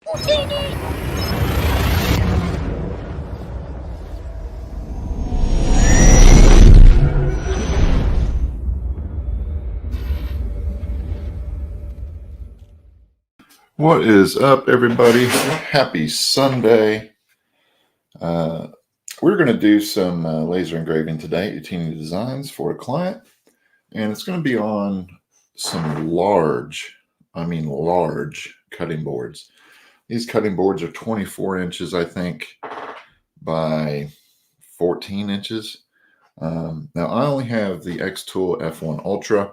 Utinni! What is up, everybody? Happy Sunday. We're going to do some laser engraving today, Utinni designs for a client, and it's going to be on some large cutting boards. These cutting boards are 24 inches, I think, by 14 inches. Now, I only have the xTool F1 Ultra,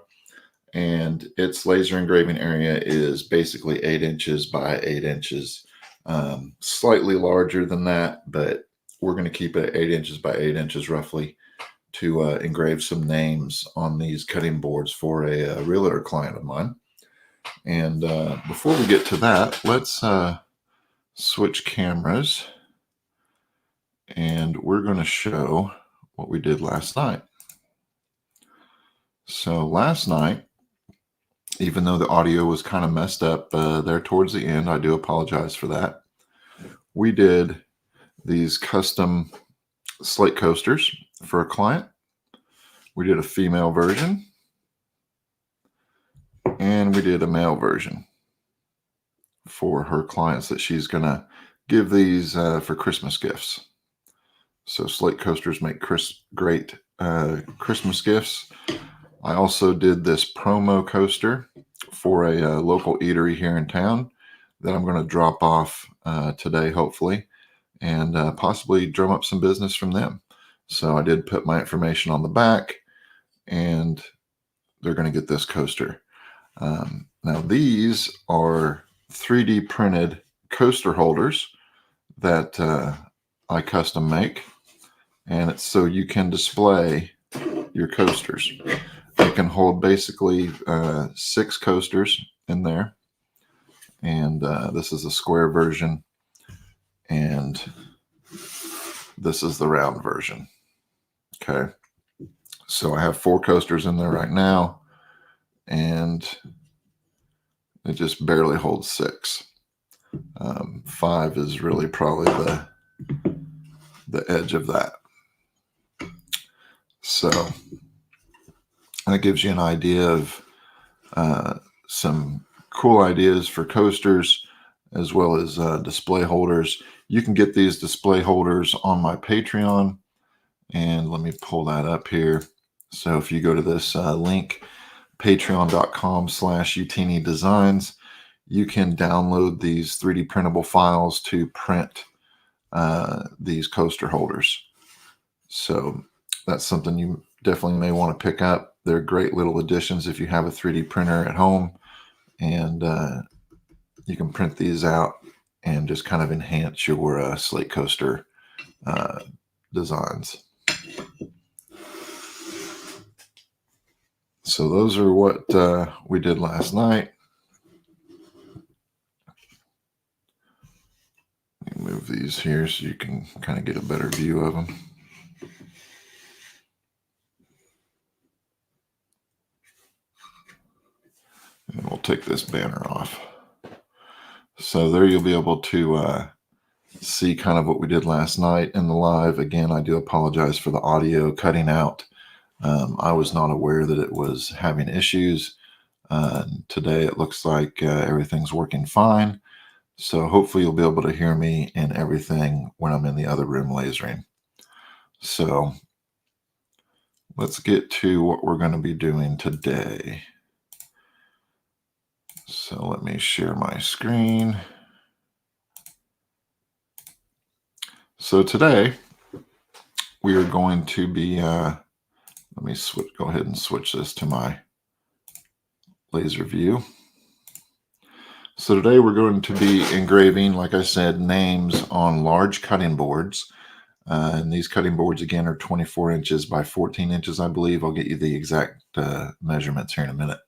and its laser engraving area is basically 8 inches by 8 inches. Slightly larger than that, but we're going to keep it at 8 inches by 8 inches roughly to engrave some names on these cutting boards for a realtor client of mine. And before we get to that, let's switch cameras, and we're going to show what we did last night. So last night, even though the audio was kind of messed up there towards the end, I do apologize for that. We did these custom slate coasters for a client. We did a female version, and we did a male version for her clients that she's going to give these for Christmas gifts. So slate coasters make great Christmas gifts. I also did this promo coaster for a local eatery here in town that I'm going to drop off today, hopefully, and possibly drum up some business from them. So I did put my information on the back, and they're going to get this coaster. Now, these are 3D printed coaster holders that I custom make, and it's so you can display your coasters. It can hold basically 6 coasters in there, and this is a square version, and this is the round version. Okay, so I have 4 coasters in there right now, and it just barely holds 6. 5 is really probably the edge of that. So that gives you an idea of some cool ideas for coasters as well as display holders. You can get these display holders on my Patreon, and let me pull that up here. So if you go to this link, patreon.com/Utinni designs, you can download these 3D printable files to print these coaster holders. So that's something you definitely may want to pick up. They're great little additions if you have a 3D printer at home, and you can print these out and just kind of enhance your slate coaster designs. So those are what we did last night. Let me move these here so you can kind of get a better view of them. And we'll take this banner off. So there you'll be able to see kind of what we did last night in the live. Again, I do apologize for the audio cutting out. I was not aware that it was having issues. Today it looks like everything's working fine. So hopefully you'll be able to hear me and everything when I'm in the other room lasering. So let's get to what we're going to be doing today. So let me share my screen. So today we are going to be, let me go ahead and switch this to my laser view. So today we're going to be engraving, like I said, names on large cutting boards. And these cutting boards, again, are 24 inches by 14 inches, I believe. I'll get you the exact measurements here in a minute.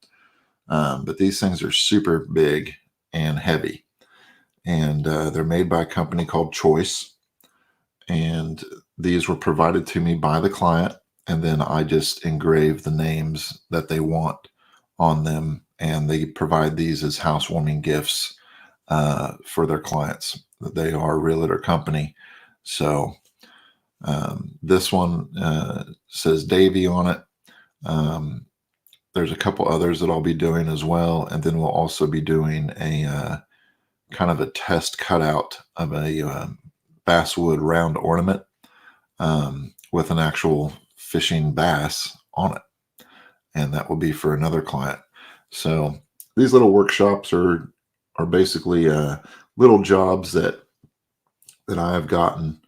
But these things are super big and heavy. And they're made by a company called Choice. And these were provided to me by the client. And then I just engrave the names that they want on them. And they provide these as housewarming gifts for their clients. They are a realtor company. So this one says Davy on it. There's a couple others that I'll be doing as well. And then we'll also be doing a kind of a test cutout of a basswood round ornament with an actual fishing bass on it. And that will be for another client. So these little workshops are basically little jobs that I have gotten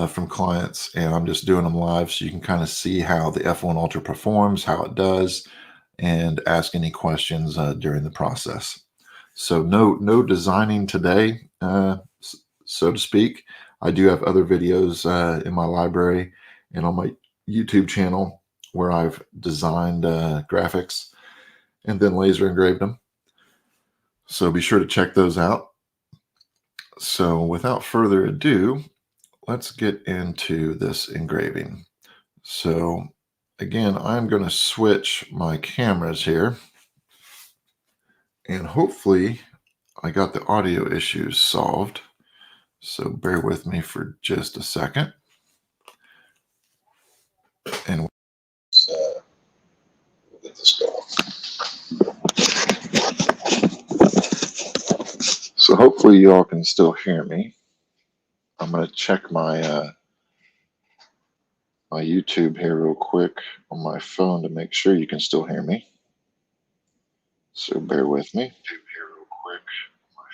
from clients, and I'm just doing them live so you can kind of see how the F1 Ultra performs, how it does, and ask any questions during the process. So no designing today, so to speak. I do have other videos in my library and on my YouTube channel where I've designed graphics and then laser engraved them. So be sure to check those out. So without further ado, let's get into this engraving. So again, I'm going to switch my cameras here, and hopefully I got the audio issues solved. So bear with me for just a second. And we'll get this going. So hopefully you all can still hear me. I'm going to check my my YouTube here real quick on my phone to make sure you can still hear me. So bear with me. YouTube here real quick on my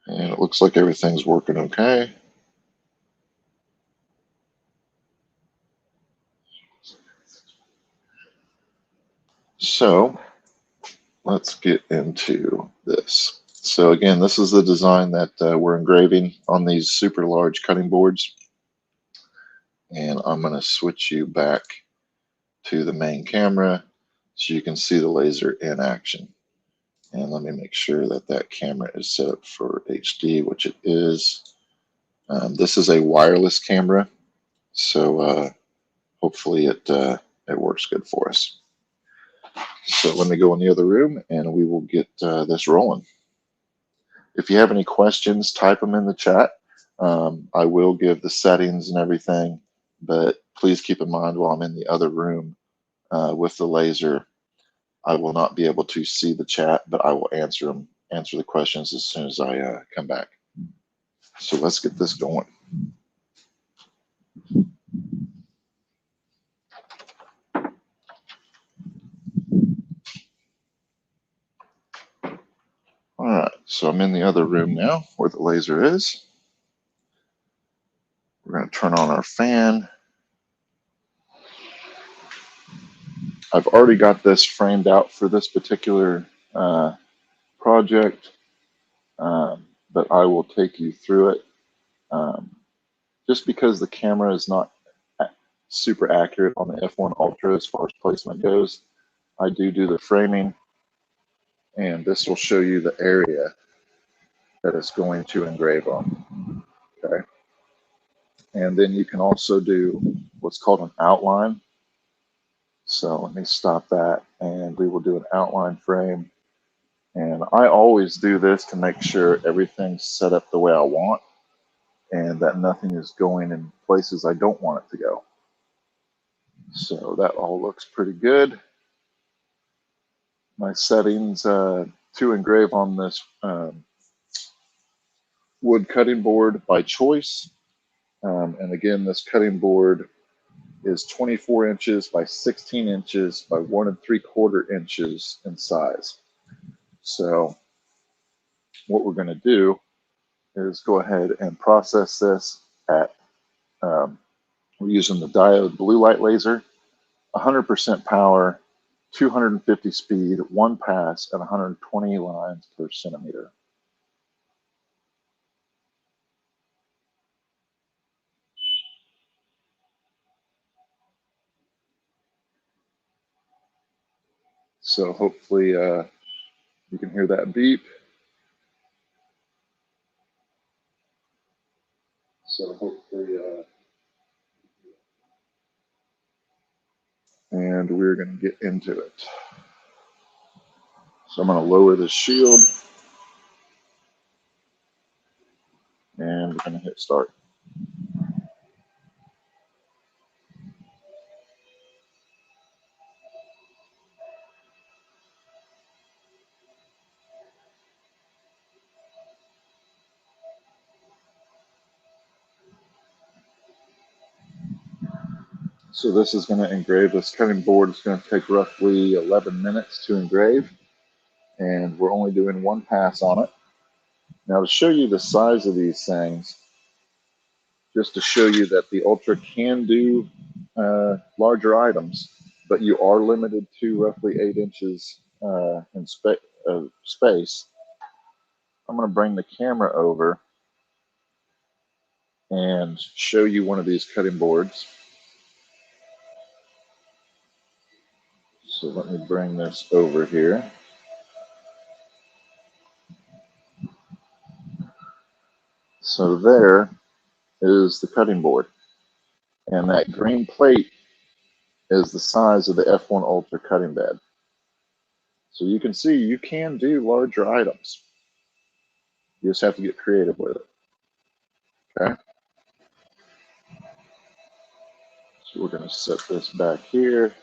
phone. And it looks like everything's working okay. So let's get into this. So again, this is the design that we're engraving on these super large cutting boards. And I'm going to switch you back to the main camera so you can see the laser in action. And let me make sure that that camera is set up for HD, which it is. This is a wireless camera, so hopefully it works good for us. So let me go in the other room and we will get this rolling. If you have any questions, type them in the chat. I will give the settings and everything, but please keep in mind while I'm in the other room with the laser, I will not be able to see the chat, but I will answer the questions as soon as I come back. So let's get this going. All right, so I'm in the other room now where the laser is. We're going to turn on our fan. I've already got this framed out for this particular project, but I will take you through it. Just because the camera is not super accurate on the F1 Ultra as far as placement goes, I do the framing, and this will show you the area that it's going to engrave on. Okay. And then you can also do what's called an outline. So let me stop that, and we will do an outline frame. And I always do this to make sure everything's set up the way I want and that nothing is going in places I don't want it to go. So that all looks pretty good. My settings to engrave on this wood cutting board by choice. And again, this cutting board is 24 inches by 16 inches by 1 3/4 inches in size. So what we're going to do is go ahead and process this at, we're using the diode blue light laser, 100% power, 250 speed, 1 pass, and 120 lines per centimeter. So hopefully you can hear that beep. So hopefully, and we're going to get into it. So I'm going to lower the shield and we're going to hit start. So this is going to engrave. This cutting board is going to take roughly 11 minutes to engrave, and we're only doing one pass on it. Now to show you the size of these things, just to show you that the Ultra can do larger items, but you are limited to roughly 8 inches in space. I'm going to bring the camera over and show you one of these cutting boards. So let me bring this over here. So there is the cutting board. And that green plate is the size of the F1 Ultra cutting bed. So you can see you can do larger items. You just have to get creative with it. Okay. So we're going to set this back here,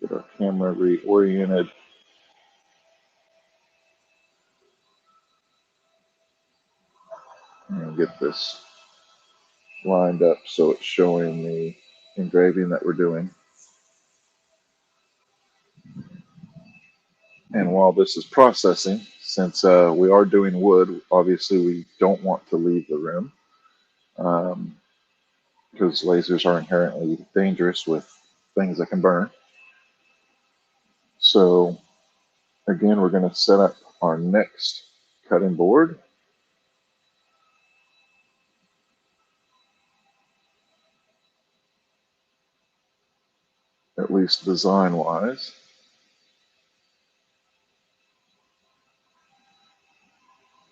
get our camera reoriented. And get this lined up so it's showing the engraving that we're doing. And while this is processing, since we are doing wood, obviously we don't want to leave the room because lasers are inherently dangerous with things that can burn. So again, we're going to set up our next cutting board. At least design-wise.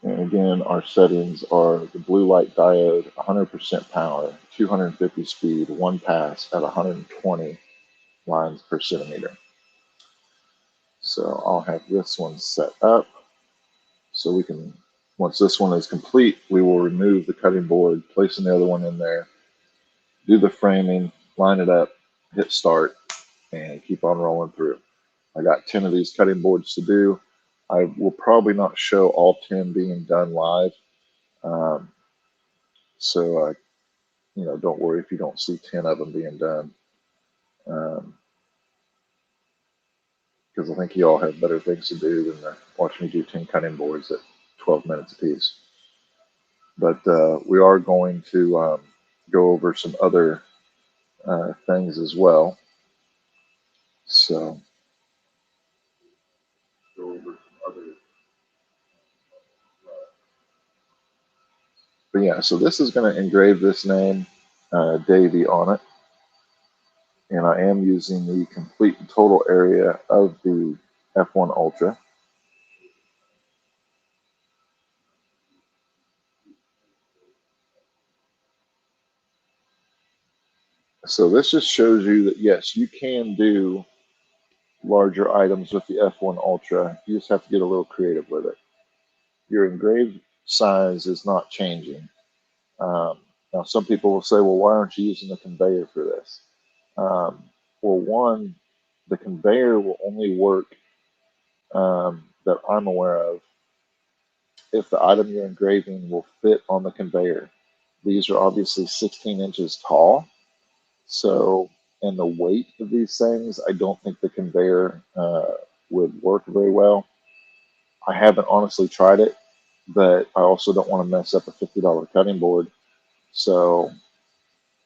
And again, our settings are the blue light diode, 100% power, 250 speed, one pass at 120 lines per centimeter. So I'll have this one set up so we can, once this one is complete, we will remove the cutting board, placing the other one in there, do the framing, line it up, hit start, and keep on rolling through. I got 10 of these cutting boards to do. I will probably not show all 10 being done live. So, don't worry if you don't see 10 of them being done. Because I think you all have better things to do than watch me do 10 cutting boards at 12 minutes apiece. But we are going to go over some other things as well. So, go over some other. But yeah, so this is going to engrave this name, Davy, on it. And I am using the complete and total area of the F1 Ultra. So this just shows you that yes, you can do larger items with the F1 Ultra. You just have to get a little creative with it. Your engraved size is not changing. Now, some people will say, well, why aren't you using the conveyor for this? Well, one, the conveyor will only work that I'm aware of if the item you're engraving will fit on the conveyor. These are obviously 16 inches tall. So, and the weight of these things, I don't think the conveyor would work very well. I haven't honestly tried it, but I also don't want to mess up a $50 cutting board. So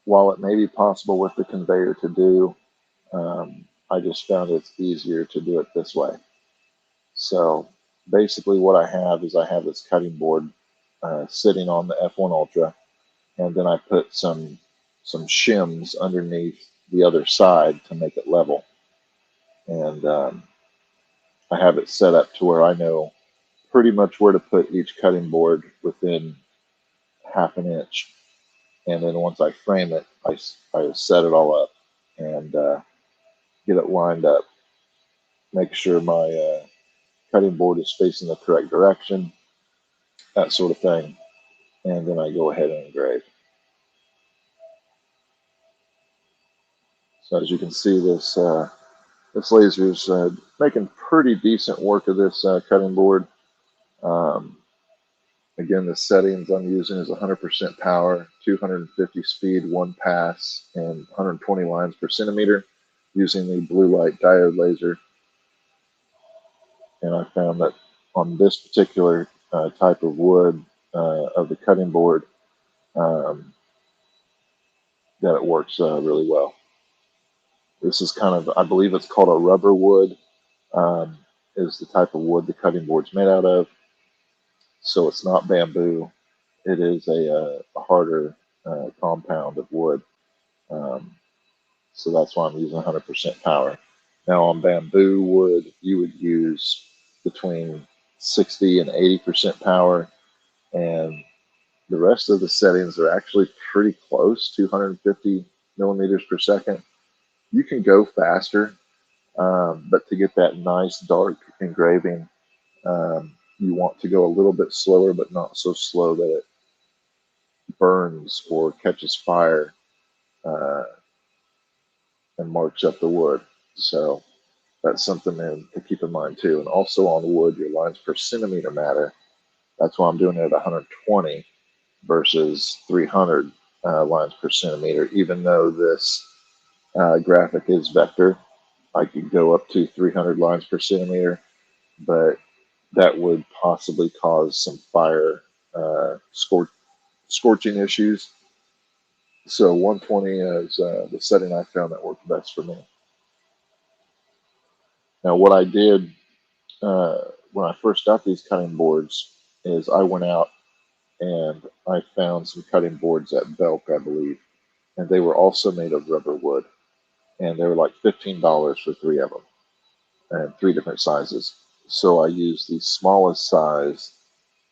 while it may be possible with the conveyor to do, I just found it's easier to do it this way. So basically what I have is I have this cutting board sitting on the F1 Ultra, and then I put some shims underneath the other side to make it level. And I have it set up to where I know pretty much where to put each cutting board within half an inch. And then once I frame it, I set it all up and get it lined up. Make sure my cutting board is facing the correct direction, that sort of thing. And then I go ahead and engrave. So as you can see, this laser is making pretty decent work of this cutting board. Again, the settings I'm using is 100% power, 250 speed, 1 pass, and 120 lines per centimeter using the blue light diode laser. And I found that on this particular type of wood of the cutting board, that it works really well. This is kind of, I believe it's called a rubber wood, is the type of wood the cutting board's made out of. So it's not bamboo. It is a harder compound of wood. So that's why I'm using 100% power. Now on bamboo wood, you would use between 60 and 80% power, and the rest of the settings are actually pretty close, 250 millimeters per second. You can go faster, but to get that nice dark engraving, you want to go a little bit slower, but not so slow that it burns or catches fire and marks up the wood. So that's something to keep in mind too. And also on wood, your lines per centimeter matter. That's why I'm doing it at 120 versus 300 lines per centimeter. Even though this graphic is vector, I could go up to 300 lines per centimeter, but that would possibly cause some fire scorching issues. So 120 is the setting I found that worked best for me. Now, what I did when I first got these cutting boards is I went out and I found some cutting boards at Belk, I believe, and they were also made of rubber wood, and they were like $15 for 3 of them, and 3 different sizes. So I used the smallest size,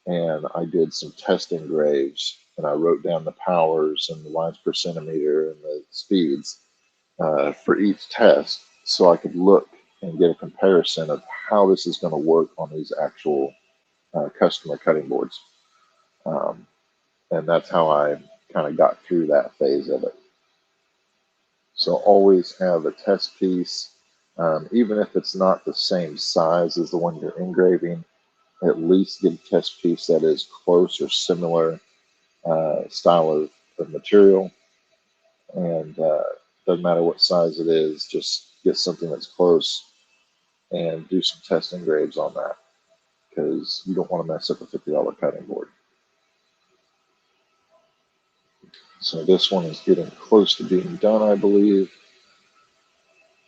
and I did some test engraves, and I wrote down the powers and the lines per centimeter and the speeds for each test, so I could look and get a comparison of how this is going to work on these actual customer cutting boards. And that's how I kind of got through that phase of it. So always have a test piece, even if it's not the same size as the one you're engraving, at least get a test piece that is close or similar style of material. And doesn't matter what size it is, just get something that's close and do some test engraves on that, because you don't want to mess up a $50 cutting board. So this one is getting close to being done, I believe.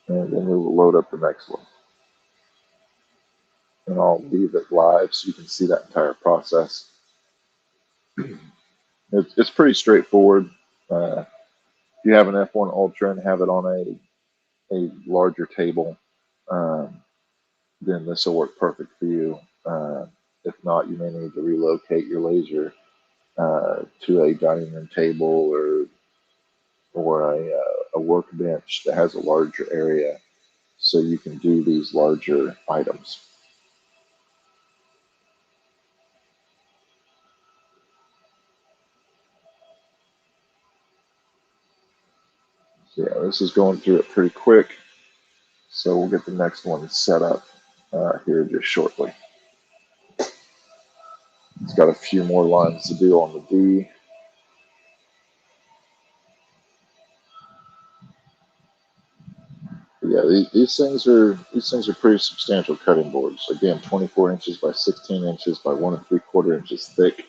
And then we will load up the next one. And I'll leave it live so you can see that entire process. It's pretty straightforward. If you have an F1 Ultra and have it on a larger table, then this will work perfect for you. If not, you may need to relocate your laser to a dining room table or a workbench that has a larger area, so you can do these larger items. So yeah, this is going through it pretty quick, so we'll get the next one set up here just shortly. It's got a few more lines to do on the D. But yeah, these things are pretty substantial cutting boards. Again, 24 inches by 16 inches by 1 3/4 inches thick.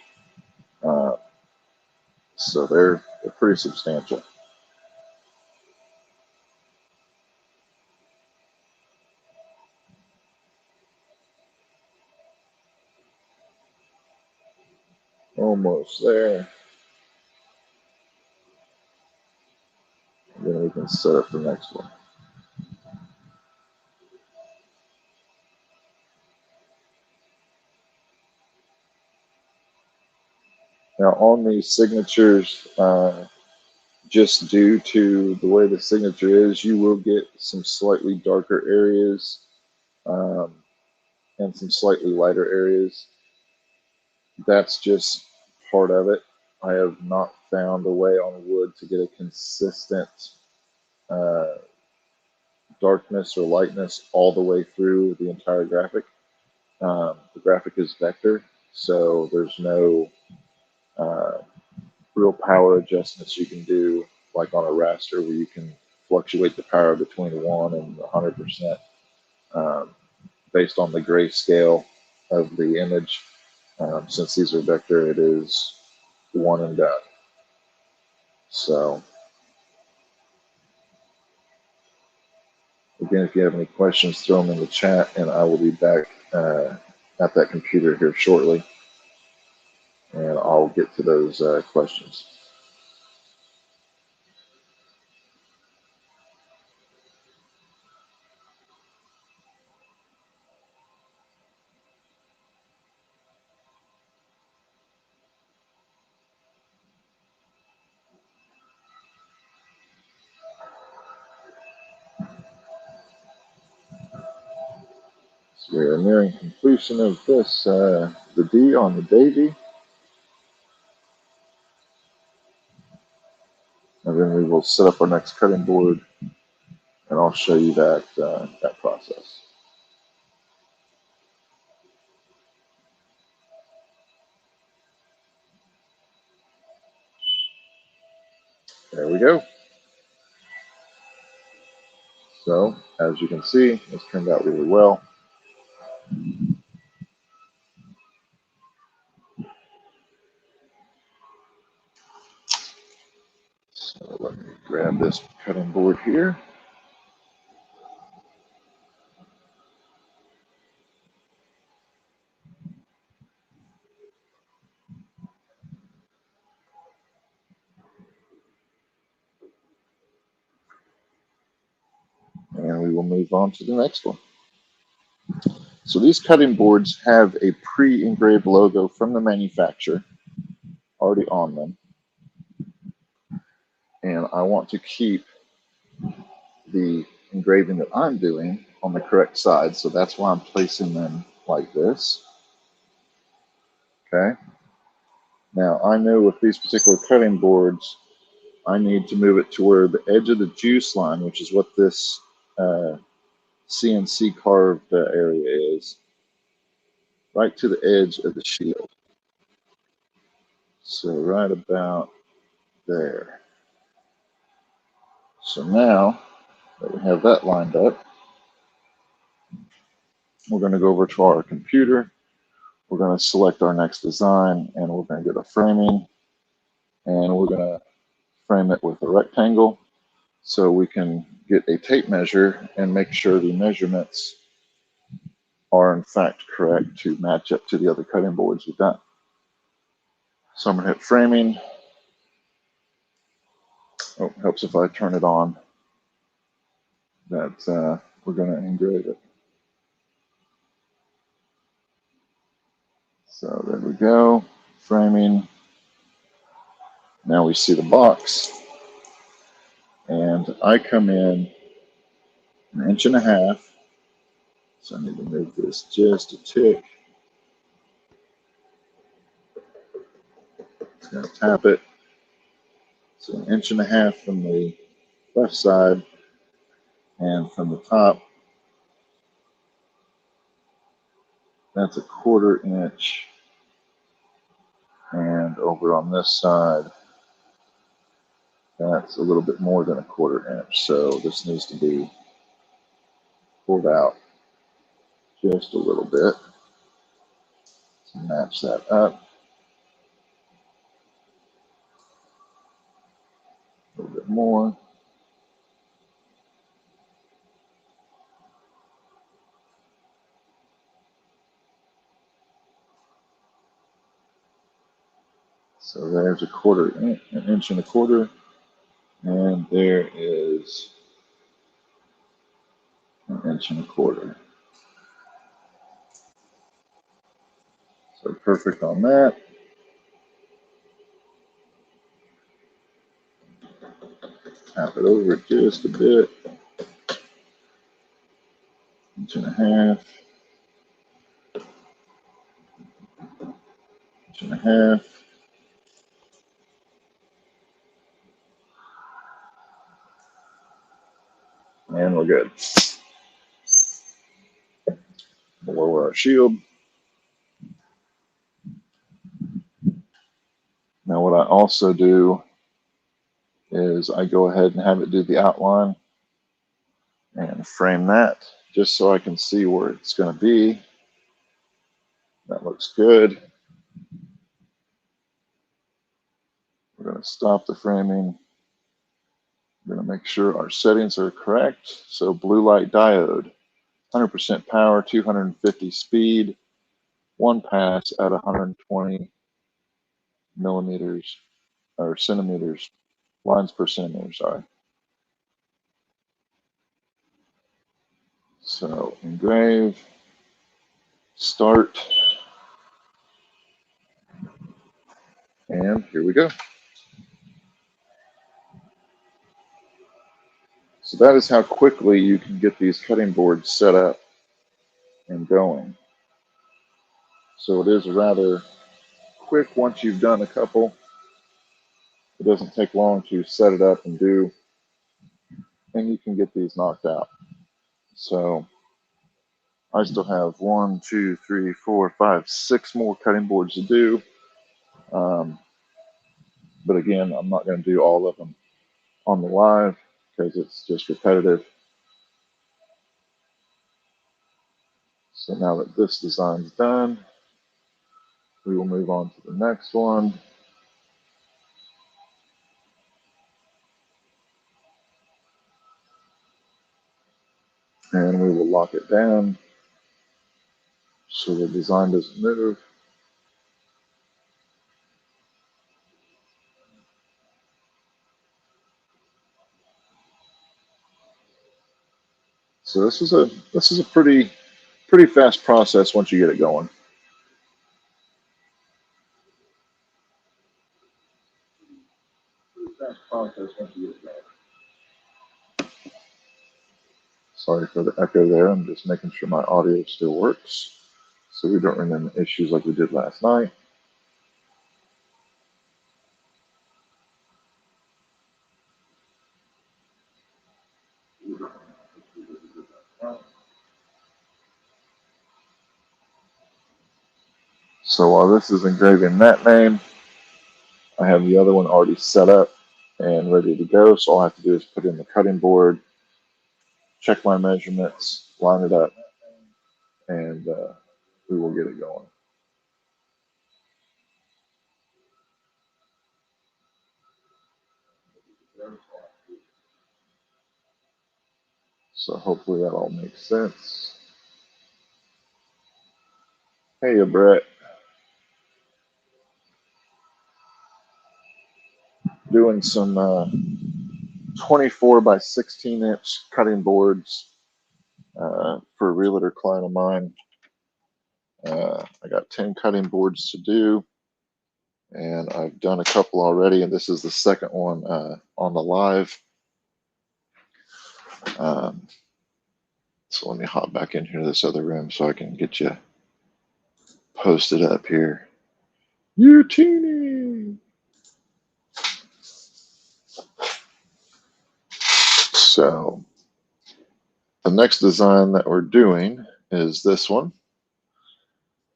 So they're pretty substantial. Almost there. And then we can set up the next one. Now on these signatures, just due to the way the signature is, you will get some slightly darker areas. and some slightly lighter areas. That's just part of it. I have not found a way on wood to get a consistent uh, darkness or lightness all the way through the entire graphic. The graphic is vector, so there's no uh, real power adjustments you can do like on a raster where you can fluctuate the power between 1 and 100% based on the grayscale of the image. Since these are vector, it is one and done. So again, if you have any questions, throw them in the chat, and I will be back at that computer here shortly, and I'll get to those questions. So we are nearing completion of this, the D on the Davy, and then we will set up our next cutting board, and I'll show you that that process. There we go. So as you can see, this turned out really well. So let me grab this cutting board here. And we will move on to the next one. So these cutting boards have a pre-engraved logo from the manufacturer already on them. And I want to keep the engraving that I'm doing on the correct side. So that's why I'm placing them like this. Okay. Now I know with these particular cutting boards, I need to move it to where the edge of the juice line, which is what this CNC carved area is, right to the edge of the shield. So right about there. So now that we have that lined up, we're going to go over to our computer. We're going to select our next design, and we're going to go to framing, and we're going to frame it with a rectangle so we can get a tape measure and make sure the measurements are in fact correct to match up to the other cutting boards we've done. So I'm going to hit framing. Oh, it helps if I turn it on. That we're going to engrave it. So there we go, framing. Now we see the box, and I come in 1.5 inches. So I need to move this just a tick. It's going to tap it. So 1.5 inches from the left side, and from the top, that's 1/4 inch. And over on this side, that's a little bit more than 1/4 inch. So this needs to be pulled out just a little bit to match that up. A little bit more. So there's 1/4 inch, 1.25 inches, and there is 1.25 inches. So perfect on that. Tap it over just a bit. 1.5 inches. 1.5 inches. And we're good. We'll lower our shield. Now what I also do is I go ahead and have it do the outline and frame that just so I can see where it's going to be. That looks good. We're going to stop the framing. We're going to make sure our settings are correct. So blue light diode, 100% power, 250 speed, 1 pass at 120 millimeters or centimeters, lines per centimeter, sorry. So engrave, start, and here we go. So that is how quickly you can get these cutting boards set up and going. So it is rather quick once you've done a couple. It doesn't take long to set it up and do, and you can get these knocked out. So I still have 1, 2, 3, 4, 5, 6 more cutting boards to do. But again, I'm not going to do all of them on the live because it's just repetitive. So now that this design's done, we will move on to the next one. And we will lock it down so the design doesn't move. So this is a pretty fast process once you get it going. Sorry for the echo there. I'm just making sure my audio still works so we don't run into issues like we did last night. So while this is engraving that name, I have the other one already set up and ready to go. So all I have to do is put in the cutting board, check my measurements, line it up, and we will get it going. So hopefully that all makes sense. Hey, Brett. Doing some 24 by 16 inch cutting boards for a realtor client of mine. I got 10 cutting boards to do, and I've done a couple already, and this is the second one on the live. So let me hop back in here to this other room so I can get you posted up here. Utinni! So the next design that we're doing is this one.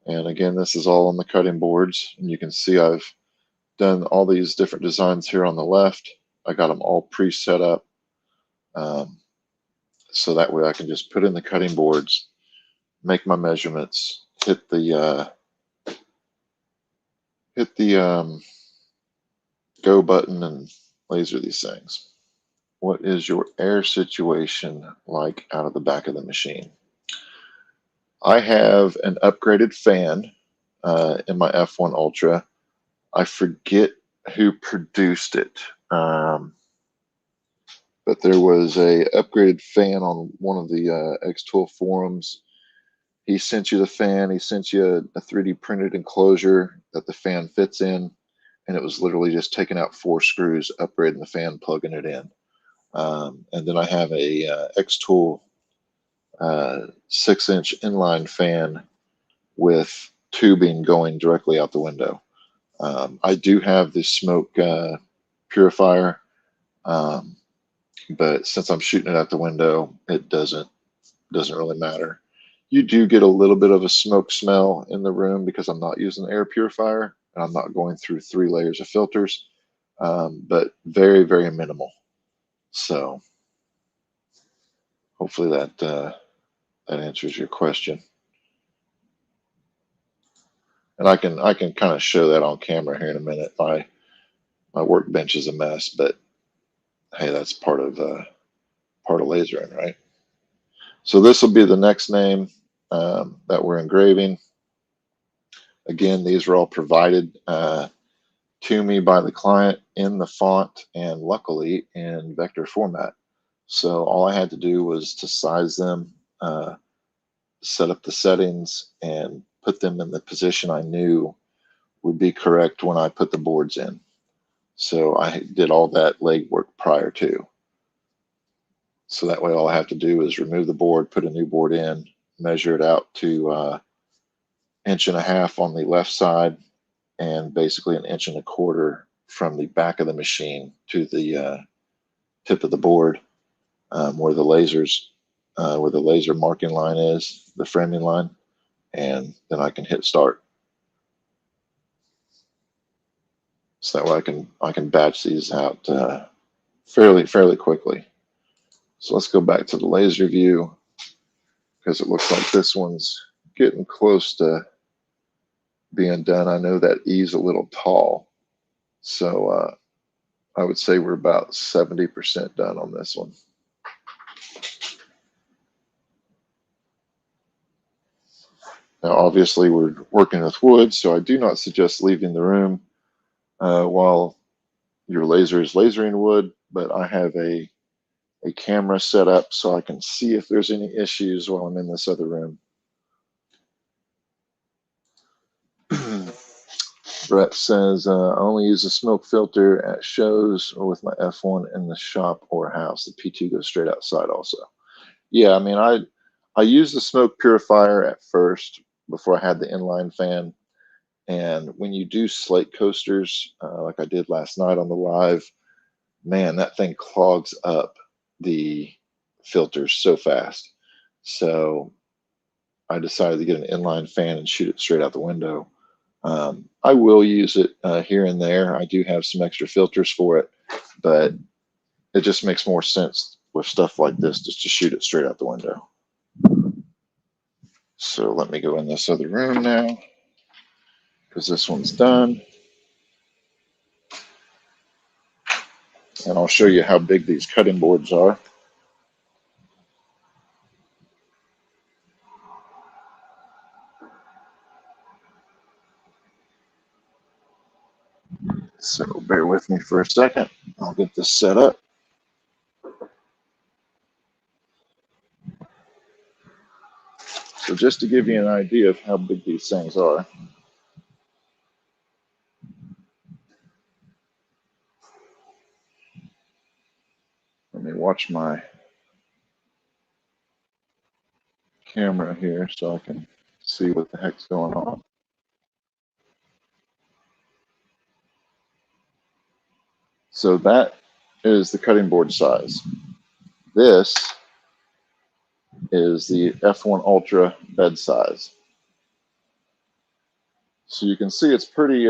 And again, this is all on the cutting boards. And you can see I've done all these different designs here on the left. I got them all pre-set up. So that way I can just put in the cutting boards, make my measurements, hit the go button and laser these things. What is your air situation like out of the back of the machine? I have an upgraded fan in my F1 Ultra. I forget who produced it, but there was a upgraded fan on one of the xTool forums. He sent you the fan. He sent you a 3D printed enclosure that the fan fits in, and it was literally just taking out 4 screws, upgrading the fan, plugging it in. And then I have a xTool 6-inch inline fan with tubing going directly out the window. I do have the smoke purifier, but since I'm shooting it out the window, it doesn't really matter. You do get a little bit of a smoke smell in the room because I'm not using the air purifier and I'm not going through 3 layers of filters, but very, very minimal. So hopefully that answers your question. And I can kind of show that on camera here in a minute. My workbench is a mess, but hey, that's part of lasering, right? So this will be the next name that we're engraving. Again, these are all provided to me by the client in the font and luckily in vector format. So all I had to do was to size them, set up the settings, and put them in the position I knew would be correct when I put the boards in. So I did all that legwork prior to. So that way all I have to do is remove the board, put a new board in, measure it out to 1.5 inches on the left side, and basically 1.25 inches from the back of the machine to the tip of the board, where the laser marking line is, the framing line, and then I can hit start. So that way I can batch these out fairly quickly. So let's go back to the laser view because it looks like this one's getting close to being done. I know that E's a little tall, so I would say we're about 70% done on this one. Now, obviously, we're working with wood, so I do not suggest leaving the room while your laser is lasering wood, but I have a camera set up so I can see if there's any issues while I'm in this other room. Brett says, I only use a smoke filter at shows or with my F1 in the shop or house. The P2 goes straight outside also. Yeah, I mean, I used the smoke purifier at first before I had the inline fan. And when you do slate coasters, like I did last night on the live, man, that thing clogs up the filters so fast. So I decided to get an inline fan and shoot it straight out the window. I will use it here and there. I do have some extra filters for it, but it just makes more sense with stuff like this just to shoot it straight out the window. So let me go in this other room now because this one's done. And I'll show you how big these cutting boards are. So bear with me for a second. I'll get this set up. So just to give you an idea of how big these things are. Let me watch my camera here so I can see what the heck's going on. So that is the cutting board size. This is the F1 Ultra bed size. So you can see it's pretty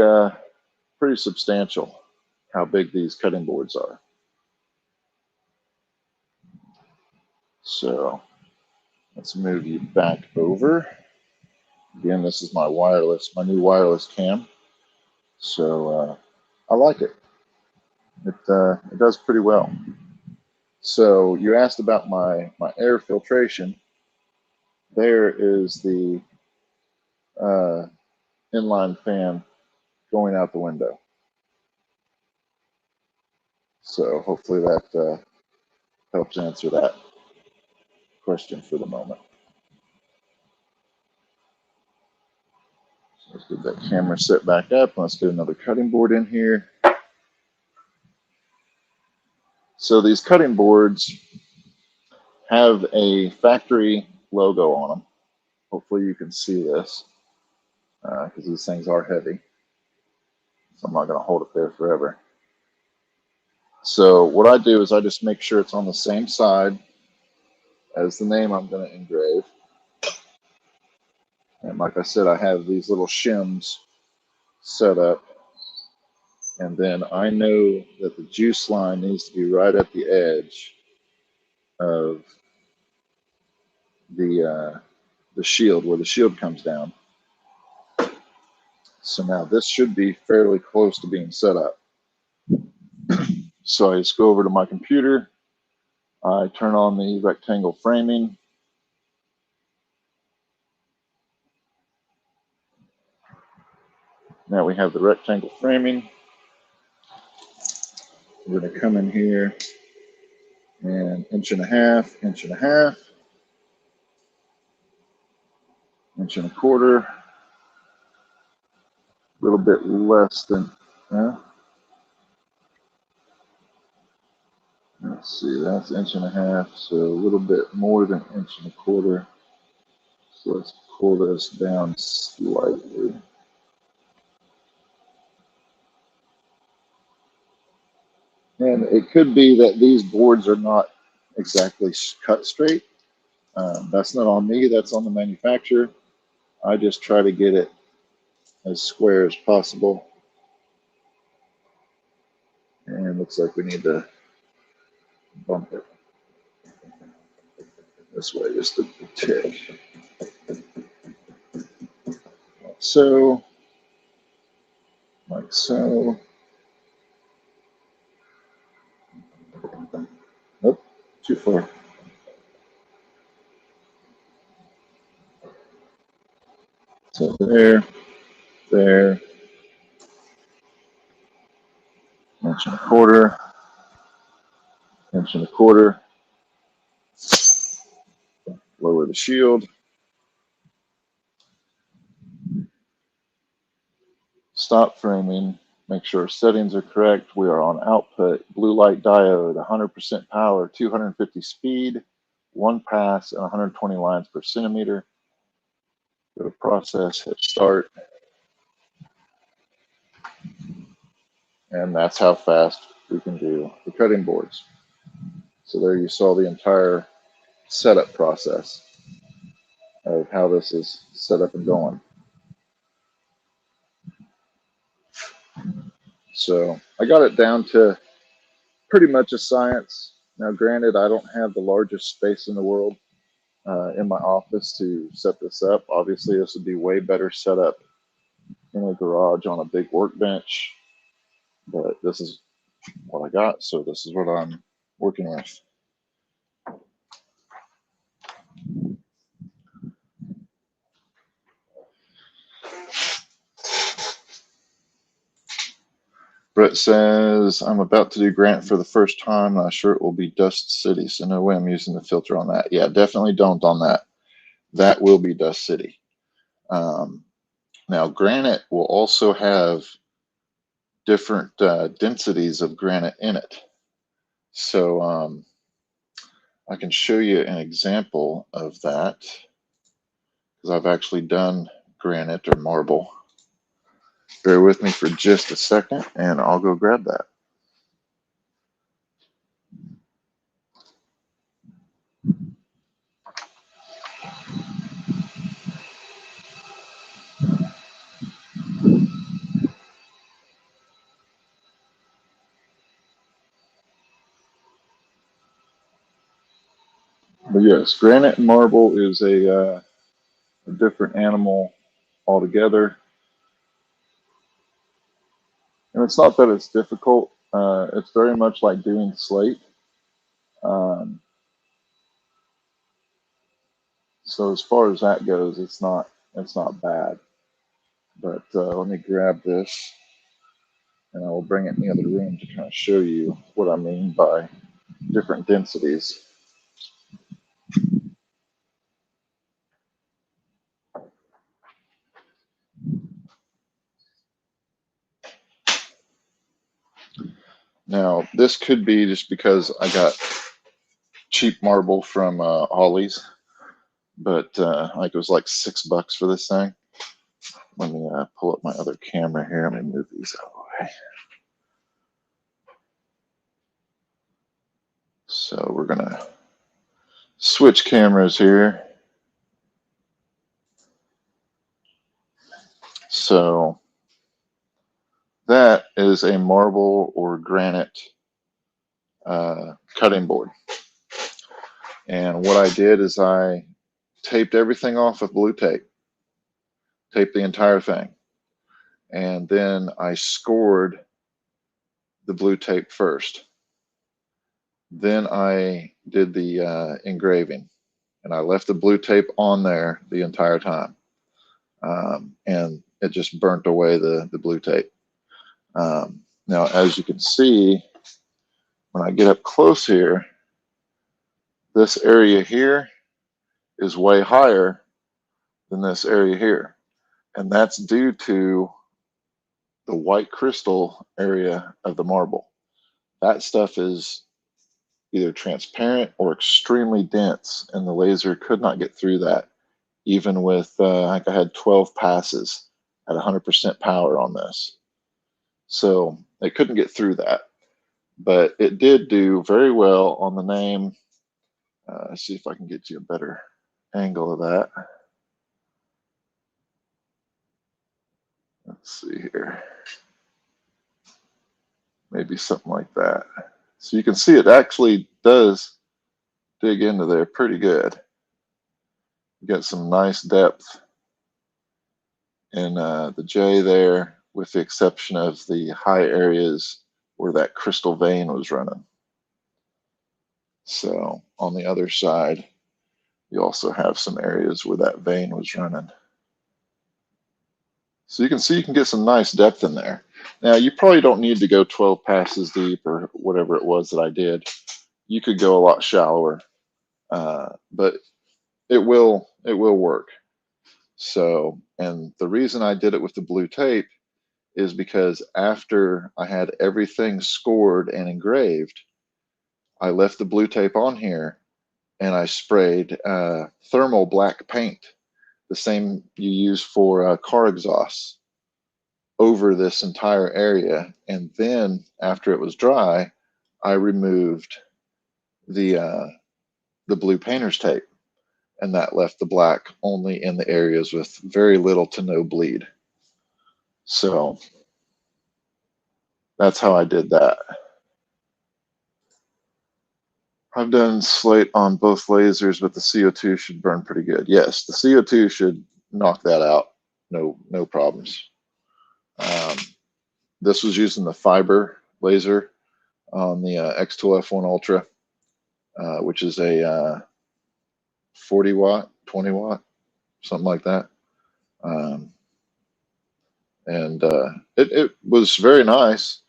substantial how big these cutting boards are. So let's move you back over. Again, this is my new wireless cam. So I like it. It does pretty well. So you asked about my air filtration. There is the inline fan going out the window. So hopefully that helps answer that question for the moment. So let's get that camera set back up. Let's get another cutting board in here. So these cutting boards have a factory logo on them. Hopefully you can see this because these things are heavy. so I'm not going to hold it there forever. So what I do is I just make sure it's on the same side as the name I'm going to engrave. And like I said, I have these little shims set up. And then I know that the juice line needs to be right at the edge of the shield, where the shield comes down. So now this should be fairly close to being set up. So I just go over to my computer. I turn on the rectangle framing. Now we have the rectangle framing. We're going to come in here and inch and a half, inch and a half, inch and a quarter, a little bit less than, let's see, that's inch and a half, so a little bit more than inch and a quarter. So let's pull this down slightly. And it could be that these boards are not exactly cut straight. That's not on me, that's on the manufacturer. I just try to get it as square as possible. And it looks like we need to bump it this way just a tick. So, like so. Nope, too far. So there, there, inch and a quarter, inch and a quarter. Lower the shield. Stop framing. Make sure settings are correct. We are on output. Blue light diode, 100% power, 250 speed, 1 pass, and 120 lines per centimeter. Go to process, hit start. And that's how fast we can do the cutting boards. So there you saw the entire setup process of how this is set up and going. So I got it down to pretty much a science. Now, granted, I don't have the largest space in the world in my office to set this up. Obviously, this would be way better set up in a garage on a big workbench, but this is what I got, so this is what I'm working with. Brett says, I'm about to do Grant for the first time. Not sure it will be Dust City, so no way I'm using the filter on that. Yeah, definitely don't on that. That will be Dust City. Now, granite will also have different densities of granite in it. So I can show you an example of that because I've actually done granite or marble. Bear with me for just a second and I'll go grab that. But yes, granite and marble is a different animal altogether. And it's not that it's difficult. It's very much like doing slate. So as far as that goes, it's not bad. But let me grab this and I will bring it in the other room to kind of show you what I mean by different densities. Now, this could be just because I got cheap marble from Ollie's, but like it was like $6 for this thing. Let me pull up my other camera here. Let me move these out of the way. So we're going to switch cameras here. So that is a marble or granite cutting board. And what I did is I taped everything off with blue tape, taped the entire thing. And then I scored the blue tape first. Then I did the engraving, and I left the blue tape on there the entire time. And it just burnt away the blue tape. Now, as you can see, when I get up close here, this area here is way higher than this area here. And that's due to the white crystal area of the marble. That stuff is either transparent or extremely dense, and the laser could not get through that, even with, I think I had 12 passes at 100% power on this. So it couldn't get through that. But it did do very well on the name. Let's see if I can get you a better angle of that. Let's see here. Maybe something like that. So you can see it actually does dig into there pretty good. You got some nice depth in the J there, with the exception of the high areas where that crystal vein was running. So on the other side, you also have some areas where that vein was running. So you can see you can get some nice depth in there. Now, you probably don't need to go 12 passes deep or whatever it was that I did. You could go a lot shallower, but it will work. So, and the reason I did it with the blue tape is because after I had everything scored and engraved, I left the blue tape on here and I sprayed thermal black paint, the same you use for car exhausts, over this entire area. And then after it was dry, I removed the blue painter's tape, and that left the black only in the areas with very little to no bleed. So that's how I did that. I've done slate on both lasers, but the CO2 should burn pretty good. Yes, the CO2 should knock that out. No problems. This was using the fiber laser on the xTool F1 Ultra, which is a 40 watt, 20 watt, something like that. And it was very nice.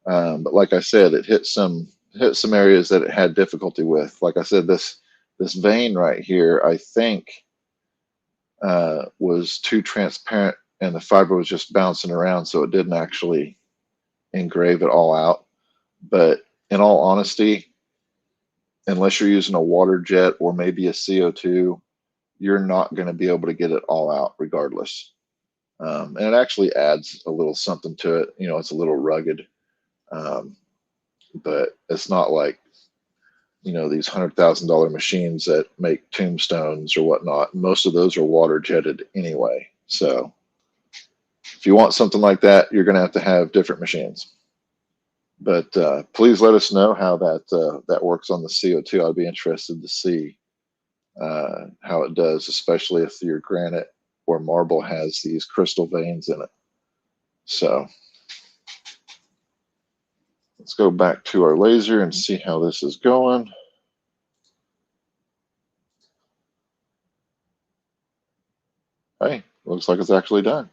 But like I said, it hit some areas that it had difficulty with. Like I said, this vein right here, I think, was too transparent, and the fiber was just bouncing around, so it didn't actually engrave it all out. But in all honesty, unless you're using a water jet or maybe a CO2, you're not going to be able to get it all out regardless. And it actually adds a little something to it. You know, it's a little rugged. But it's not like, you know, these $100,000 machines that make tombstones or whatnot. Most of those are water jetted anyway. So if you want something like that, you're going to have different machines. But please let us know how that works on the CO2. I'd be interested to see how it does, especially if your granite or marble has these crystal veins in it. So let's go back to our laser and see how this is going. Hey, looks like it's actually done.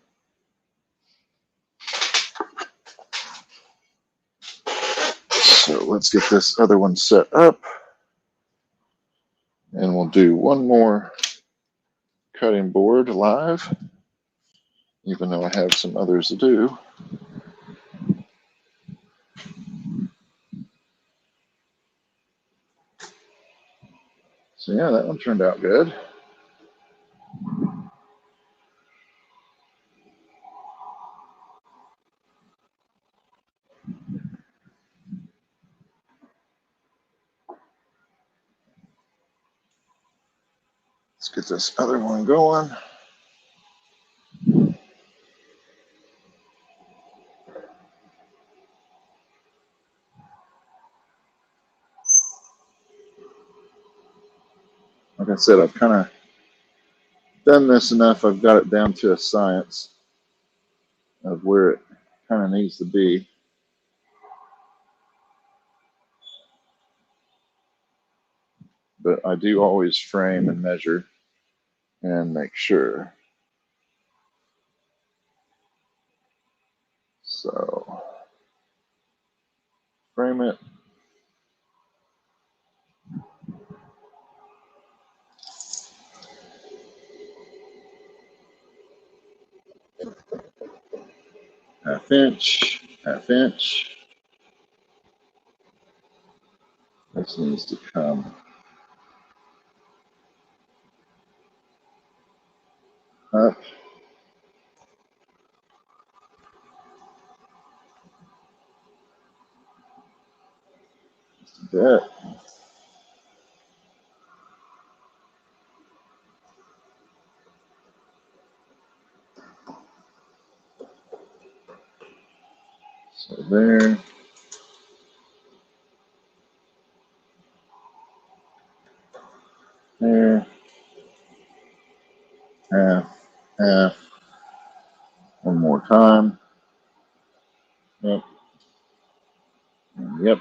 So let's get this other one set up, and we'll do one more cutting board live, even though I have some others to do. So yeah, that one turned out good. Let's get this other one going. Like I said, I've kind of done this enough. I've got it down to a science of where it kind of needs to be. But I do always frame and measure and make sure. So frame it. Half inch, half inch. This needs to come up. Just a bit. So there. There. Half, half. One more time. Yep. And yep.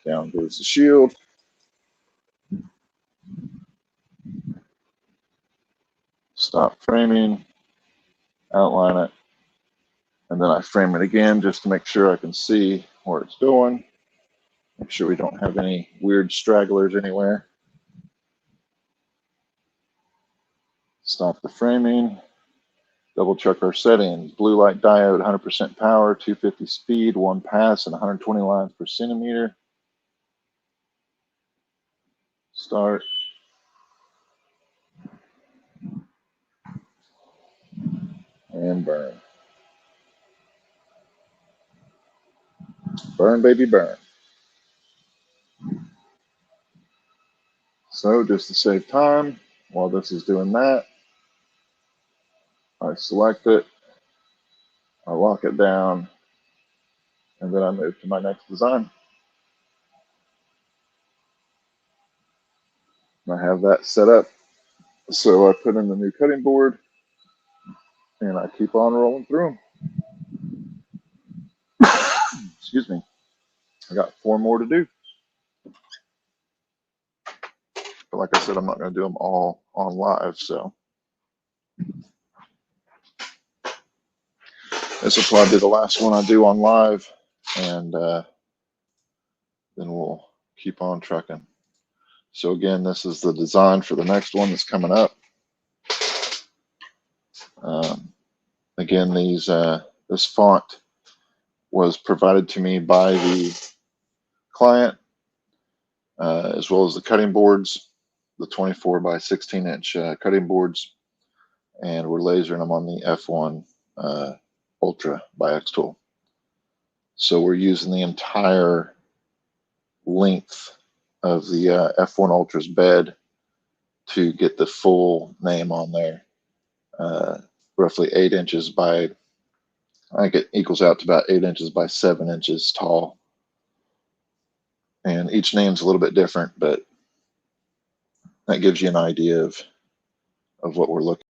Down goes the shield. Stop framing. Outline it. And then I frame it again just to make sure I can see where it's going. Make sure we don't have any weird stragglers anywhere. Stop the framing. Double check our settings. Blue light diode, 100% power, 250 speed, 1 pass, and 120 lines per centimeter. Start. And burn. Burn, baby, burn. So just to save time, while this is doing that, I select it, I lock it down, and then I move to my next design. And I have that set up. So I put in the new cutting board, and I keep on rolling through them. Excuse me. I got 4 more to do. But like I said, I'm not going to do them all on live, so this will probably be the last one I do on live, and then we'll keep on trucking. So again, this is the design for the next one that's coming up. Again, this font was provided to me by the client, as well as the cutting boards, the 24 by 16 inch cutting boards, and we're lasering them on the F1 Ultra by xTool. So we're using the entire length of the F1 Ultra's bed to get the full name on there. Roughly 8 inches by, I think it equals out to about 8 inches by 7 inches tall. And each name's a little bit different, but that gives you an idea of what we're looking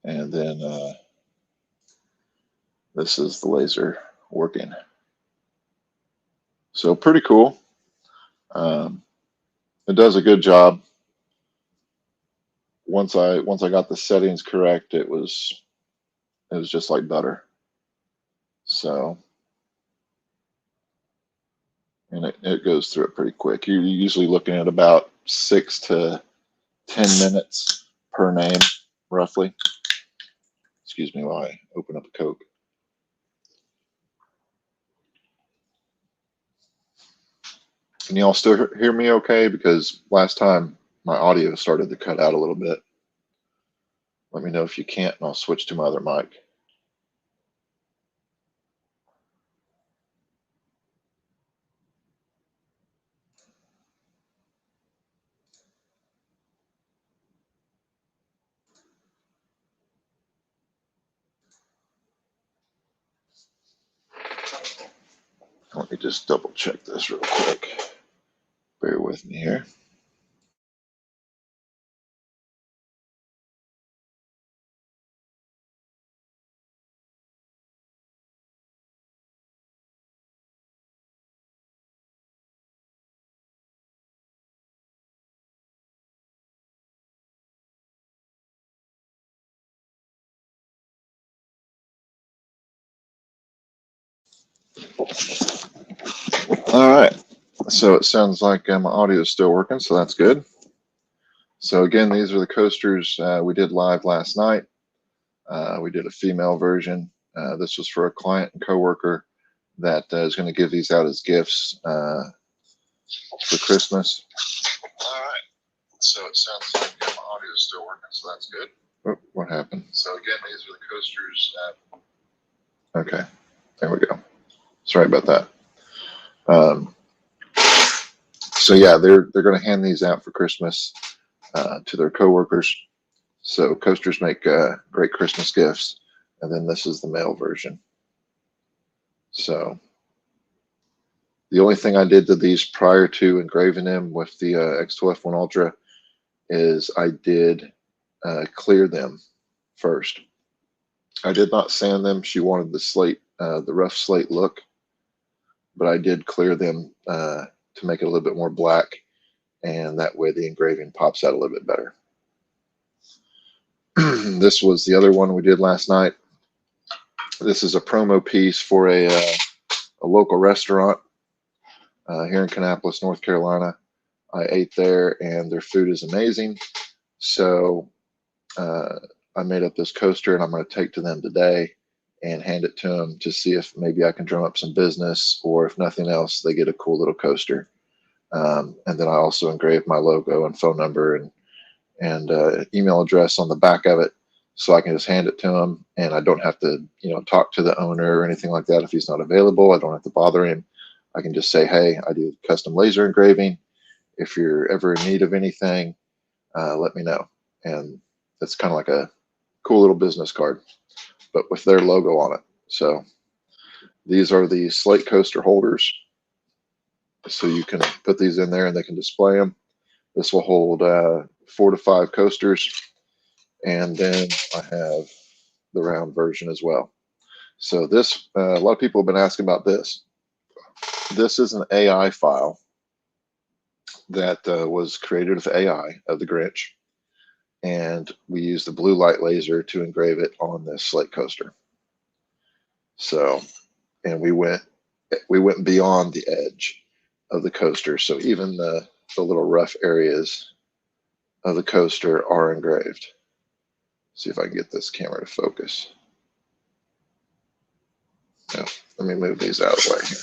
at. And then this is the laser working. So pretty cool. It does a good job. Once I got the settings correct, it was just like butter. So, and it goes through it pretty quick. You're usually looking at about 6 to 10 minutes per name, roughly. Excuse me while I open up a Coke. Can you all still hear me okay? Because last time my audio started to cut out a little bit. Let me know if you can't, and I'll switch to my other mic. Let me just double check this real quick. Bear with me here. All right, so it sounds like my audio is still working, so that's good. So again, these are the coasters we did live last night. We did a female version. This was for a client and coworker that is going to give these out as gifts for Christmas. All right, so it sounds like my audio is still working, so that's good. Oh, what happened? So again, these are the coasters. Okay, there we go. Sorry about that. So yeah, they're going to hand these out for Christmas to their coworkers. So coasters make great Christmas gifts, and then this is the male version. So the only thing I did to these prior to engraving them with the xTool F1 Ultra is I did clear them first. I did not sand them. She wanted the slate, the rough slate look, but I did clear them to make it a little bit more black, and that way the engraving pops out a little bit better. This was the other one we did last night. This is a promo piece for a local restaurant here in Kannapolis, North Carolina. I ate there and their food is amazing. So I made up this coaster and I'm going to take to them today and hand it to them to see if maybe I can drum up some business, or if nothing else, they get a cool little coaster. And then I also engraved my logo and phone number and email address on the back of it, so I can just hand it to him, and I don't have to, talk to the owner or anything like that. If he's not available, I don't have to bother him. I can just say, hey, I do custom laser engraving. If you're ever in need of anything, let me know. And that's kind of like a cool little business card, but with their logo on it. So these are the slate coaster holders. So you can put these in there and they can display them. This will hold 4 to 5 coasters. And then I have the round version as well. So this, a lot of people have been asking about this. This is an AI file that was created with AI of the Grinch. And we use the blue light laser to engrave it on this slate coaster. So, and we went beyond the edge of the coaster. So even the little rough areas of the coaster are engraved. See if I can get this camera to focus. No, let me move these out of the way here.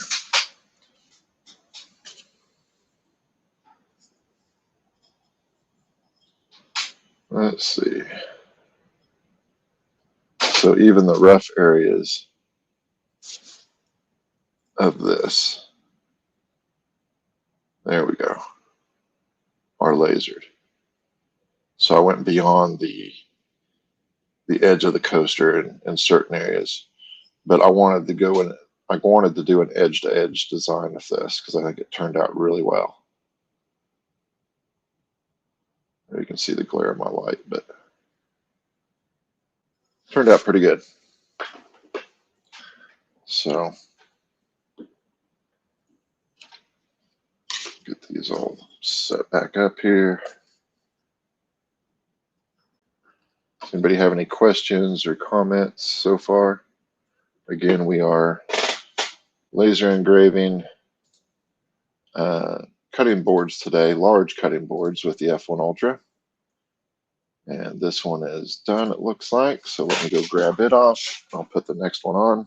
Let's see. So even the rough areas of this, there we go, are lasered. So I went beyond the edge of the coaster in certain areas, but I wanted to go in. I wanted to do an edge-to-edge design of this because I think it turned out really well. There you can see the glare of my light, but it turned out pretty good. So get these all set back up here. Does anybody have any questions or comments so far? Again, we are laser engraving cutting boards today, large cutting boards with the F1 Ultra. And this one is done, it looks like. So let me go grab it off. I'll put the next one on.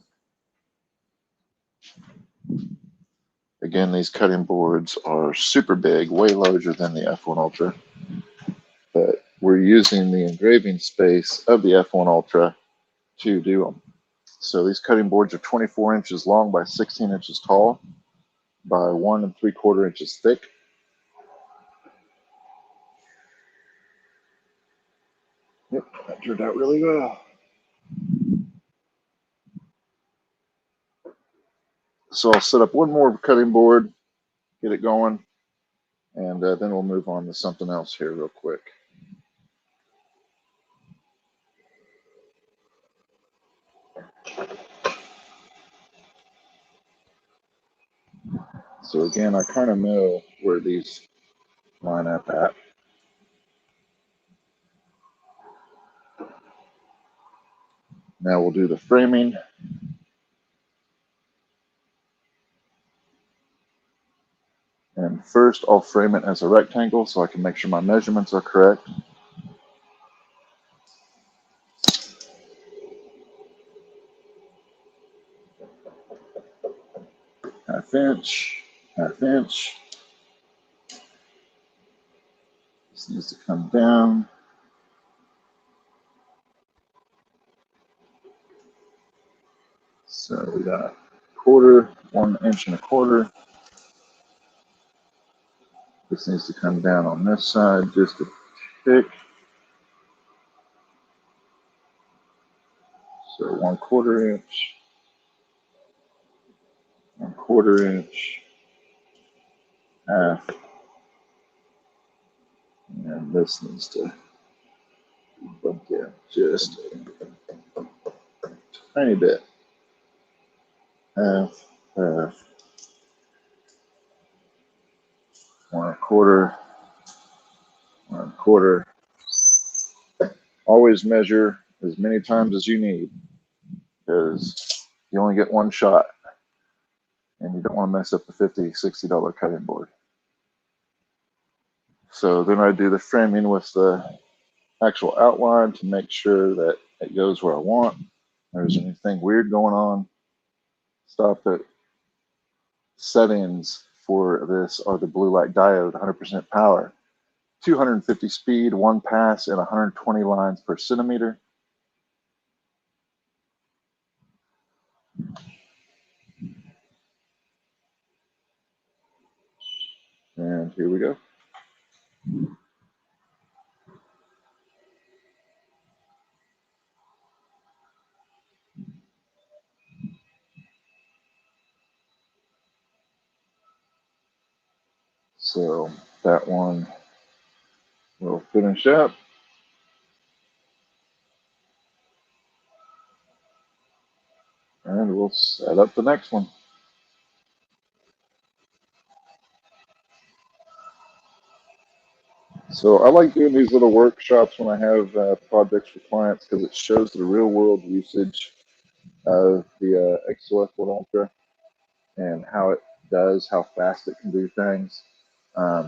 Again, these cutting boards are super big, way larger than the F1 Ultra. But we're using the engraving space of the F1 Ultra to do them. So these cutting boards are 24 inches long by 16 inches tall by 1 3/4 inches thick. Yep, that turned out really well. So I'll set up one more cutting board, get it going, and then we'll move on to something else here real quick. So again, I kind of know where these line up at. Now we'll do the framing. And first I'll frame it as a rectangle so I can make sure my measurements are correct. Half inch, half inch. This needs to come down. So we got quarter, 1 inch and a quarter. This needs to come down on this side just a tick. So 1/4 inch, 1/4 inch, half, and this needs to bump in just a tiny bit. Half, half, 1/4, 1/4. Always measure as many times as you need because you only get one shot and you don't want to mess up the $50, $60 cutting board. So then I do the framing with the actual outline to make sure that it goes where I want. If there's anything weird going on, stop it. Settings for this are the blue light diode, 100% power, 250 speed, 1 pass, and 120 lines per centimeter. And here we go. So that one will finish up. And we'll set up the next one. So I like doing these little workshops when I have projects for clients because it shows the real world usage of the xTool Wood Ultra and how it does, how fast it can do things.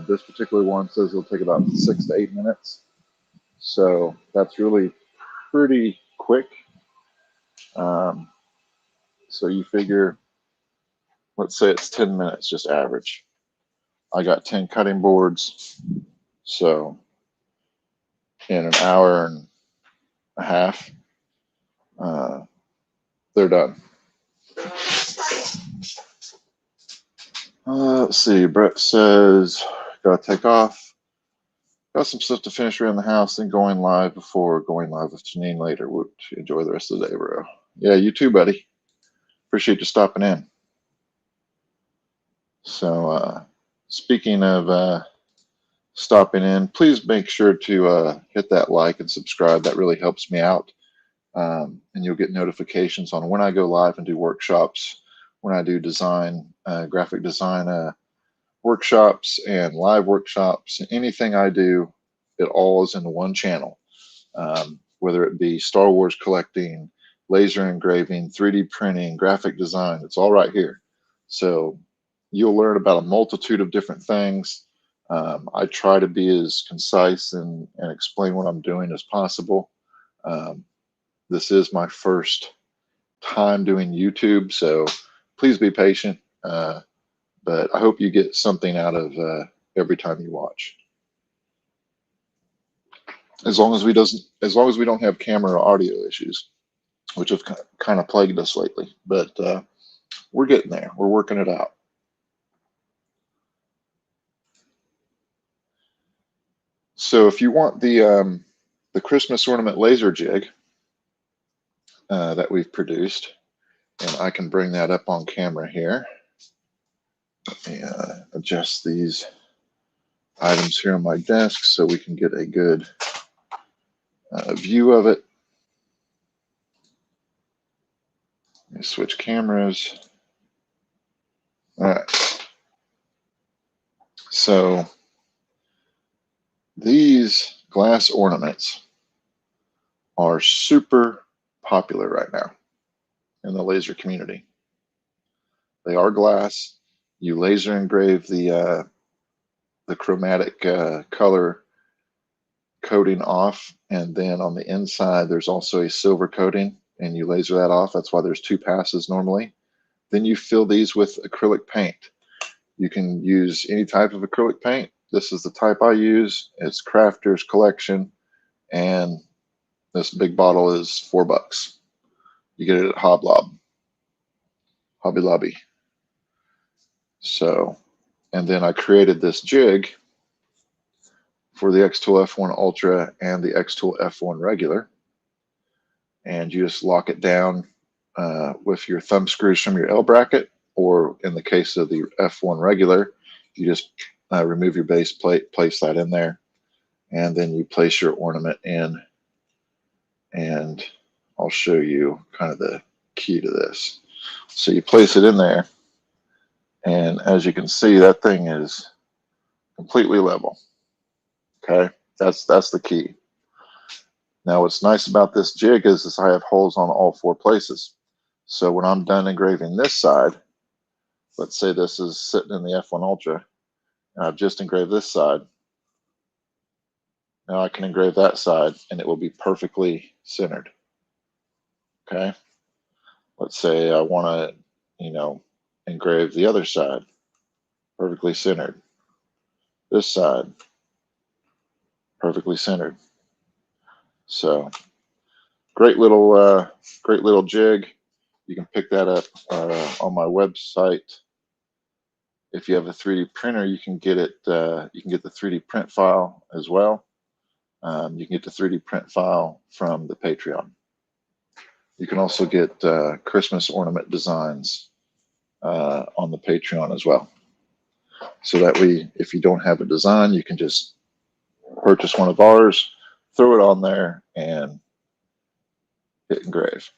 This particular one says it'll take about 6 to 8 minutes. So that's really pretty quick. So you figure, let's say it's 10 minutes, just average. I got 10 cutting boards. So in an hour and a half, they're done. Let's see, Brett says, gotta take off. Got some stuff to finish around the house, then going live before going live with Janine later. Would enjoy the rest of the day, bro. Yeah, you too, buddy. Appreciate you stopping in. So, speaking of stopping in, please make sure to hit that like and subscribe. That really helps me out. And you'll get notifications on when I go live and do workshops, when I do design, graphic design workshops and live workshops. Anything I do, it all is in one channel. Whether it be Star Wars collecting, laser engraving, 3D printing, graphic design, it's all right here. So you'll learn about a multitude of different things. I try to be as concise and explain what I'm doing as possible. This is my first time doing YouTube, so please be patient. But I hope you get something out of every time you watch. As long as we don't have camera or audio issues, which have kind of plagued us lately. But we're getting there. We're working it out. So if you want the Christmas ornament laser jig that we've produced, And I can bring that up on camera here. Let me adjust these items here on my desk so we can get a good view of it. Let me switch cameras. All right. So these glass ornaments are super popular right now in the laser community. They are glass. You laser engrave the chromatic color coating off, and then on the inside there's also a silver coating, and you laser that off. That's why there's two passes normally. Then you fill these with acrylic paint. You can use any type of acrylic paint. This is the type I use. It's Crafter's Collection, and this big bottle is $4. You get it at Hobby Lobby. So, and then I created this jig for the xTool F1 Ultra and the xTool F1 Regular. And you just lock it down with your thumb screws from your L bracket, or in the case of the F1 Regular, you just remove your base plate, place that in there, and then you place your ornament in. And I'll show you kind of the key to this. So you place it in there, and as you can see, that thing is completely level. Okay, that's the key. Now, what's nice about this jig is I have holes on all four places. So when I'm done engraving this side, let's say this is sitting in the F1 Ultra, and I've just engraved this side. Now I can engrave that side, and it will be perfectly centered. Okay. Let's say I want to, engrave the other side, perfectly centered. This side, perfectly centered. So great little jig. You can pick that up on my website. If you have a 3D printer, you can get it. You can get the 3D print file as well. You can get the 3D print file from the Patreon. You can also get Christmas ornament designs on the Patreon as well. So that way, if you don't have a design, you can just purchase one of ours, throw it on there, and hit engrave.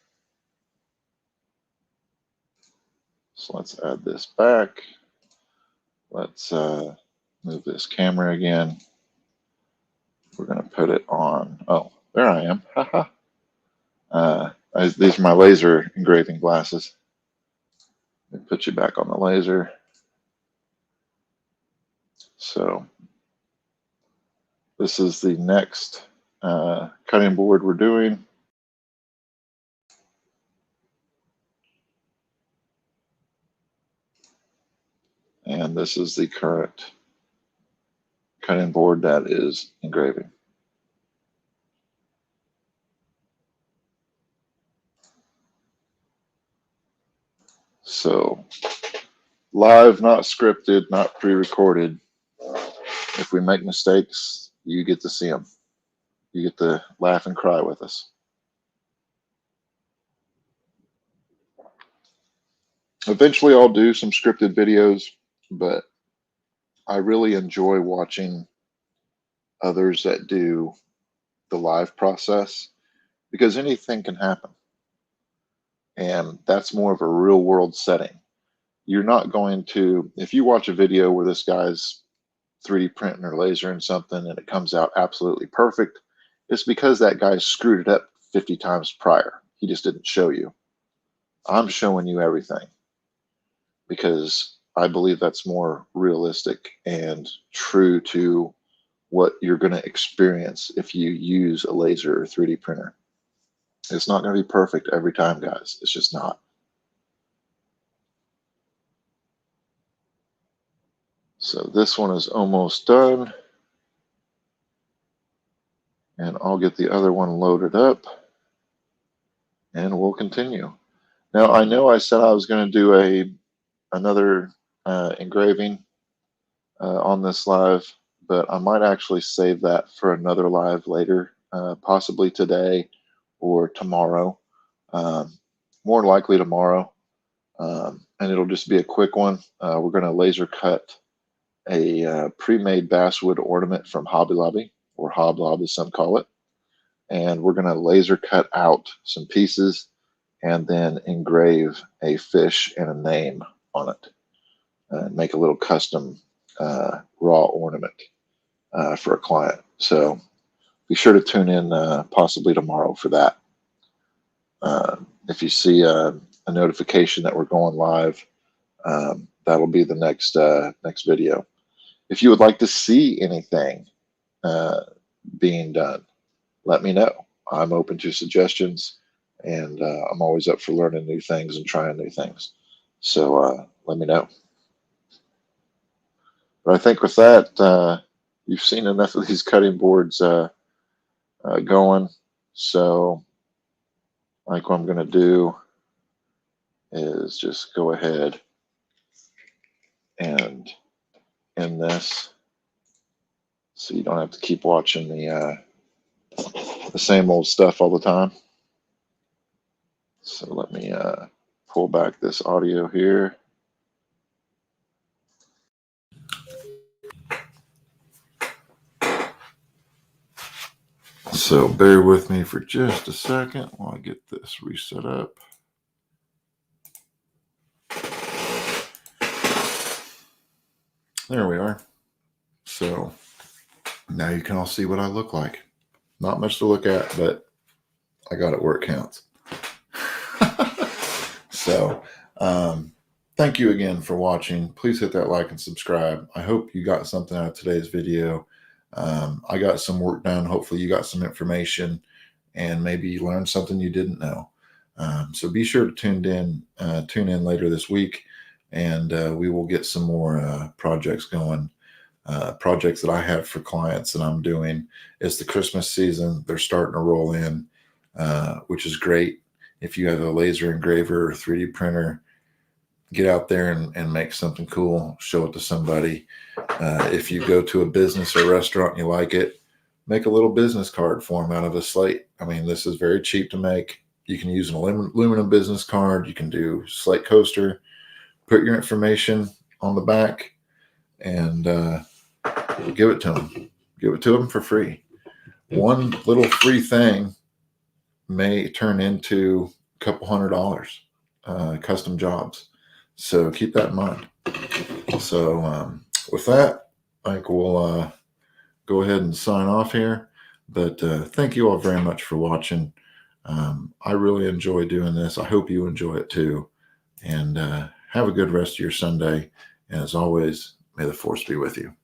So let's add this back. Let's move this camera again. We're going to put it on. Oh, there I am. Haha. These are my laser engraving glasses. Let me put you back on the laser. So this is the next cutting board we're doing. And this is the current cutting board that is engraving. So live, not scripted, not pre-recorded. If we make mistakes, you get to see them. You get to laugh and cry with us. Eventually I'll do some scripted videos, but I really enjoy watching others that do the live process, because anything can happen. And that's more of a real world setting. You're not going to, if you watch a video where this guy's 3D printing or lasering something and it comes out absolutely perfect, it's because that guy screwed it up 50 times prior. He just didn't show you. I'm showing you everything because I believe that's more realistic and true to what you're going to experience if you use a laser or 3D printer. It's not going to be perfect every time, guys. It's just not. So this one is almost done. And I'll get the other one loaded up and we'll continue. Now, I know I said I was going to do another engraving on this live, but I might actually save that for another live later, possibly today or tomorrow. More likely tomorrow. and it'll just be a quick one. We're going to laser cut a pre-made basswood ornament from Hobby Lobby, or Hoblob as some call it. And we're going to laser cut out some pieces and then engrave a fish and a name on it and make a little custom raw ornament for a client. So be sure to tune in possibly tomorrow for that. If you see a notification that we're going live, that'll be the next video. If you would like to see anything being done, let me know. I'm open to suggestions, and I'm always up for learning new things and trying new things. So let me know. But I think with that, you've seen enough of these cutting boards going. So I think what I'm going to do is just go ahead and end this, so you don't have to keep watching the same old stuff all the time. So let me pull back this audio here. So bear with me for just a second while I get this reset up. There we are. So now you can all see what I look like. Not much to look at, but I got it where it counts. So thank you again for watching. Please hit that like and subscribe. I hope you got something out of today's video. I got some work done. Hopefully you got some information and maybe you learned something you didn't know. So be sure to tune in later this week, and we will get some more projects going. Projects that I have for clients that I'm doing. It's the Christmas season. They're starting to roll in, which is great. If you have a laser engraver or 3D printer, get out there and make something cool. Show it to somebody. If you go to a business or restaurant and you like it, make a little business card for them out of a slate. I mean, this is very cheap to make. You can use an aluminum business card. You can do slate coaster. Put your information on the back and give it to them. Give it to them for free. One little free thing may turn into a couple $100 custom jobs. So keep that in mind. So with that, I think we'll go ahead and sign off here. But thank you all very much for watching. I really enjoy doing this. I hope you enjoy it too. And have a good rest of your Sunday. And as always, may the force be with you.